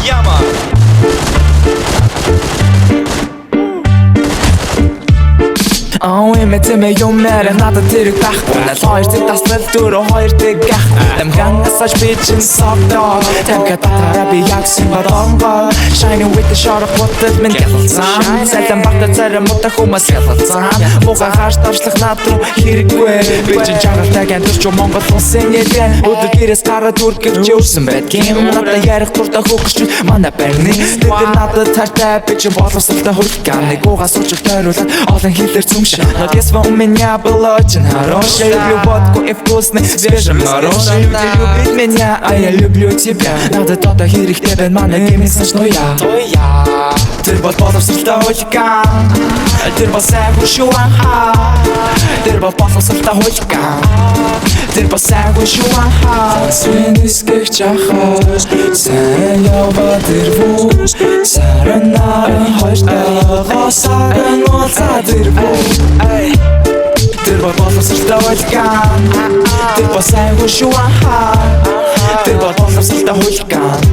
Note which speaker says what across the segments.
Speaker 1: Яма.
Speaker 2: Эмэтэмэ юм мэрэ надад тэрэг байхгүй. Хоёр тэг таслал дөрөв хоёр тэг гах. Гангасаж би чин савдаа. Тамка татара би ягсан бадонго. Shining with the shot of water мен гэлцэн. Сэлэн багтаа царай мута хүмүүс гэлцэн. Муга хаш тавшлах над руу хэрэггүй. Би чин чагалтай гэнтэрч Монгол улсын нэргэн. Өдөр гэрээс гараад түргэж явсан байдгийн. Надад ярих туртаа хөөгч манай барьны. Тэд надад тартай би чин боловсралтай хурган. Нэг угаас уучил тойруулаад олон хэлээр цүмшээ. Но детство у меня было очень хорошее. Люблю водку и вкусный свежий мороженое. Люди любят меня, а я люблю тебя. Надад одоо хэрэгтэй байна манай гэмийн санчно я. Тэр бол боловсралтай хулиган. Тэр бол сайн хүн шүү анхаа. Тэр бол боловсралтай хулиган. Тэр бол сайн хүн шүү анхаа. Сэний скэгч ахаа. Сайн яваа тэр бүс. Саранаа хойштайгаа саран уулзаа тэр бүс. Тэр бол боловсралтай хулиган. Тэр бол сайн хүн шүү анхаа. Тэр бол боловсралтай хулиган.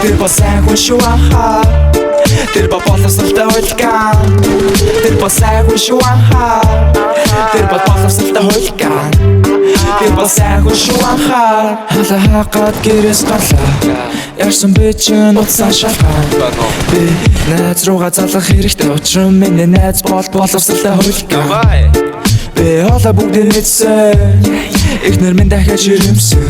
Speaker 2: Тэр бол сайн хүн шүү анхаа. Тэр бол боловсралтай хулиган. Тэр бол сайн хүн шүү анхаа. Тэр бол боловсралтай хулиган. Тэр бол сайн хүн шүү анхаа. Халаа хаагаад гэрээс гарлаа. Ярсан би чинь утсаа шалган. Би найз руугаа залах хэрэгтэй учраа миний найз бол боловсралтай хулиган. Би хоолой бүгдийг мэдсэн. Эхнэр минь дахиад ширэмсэн.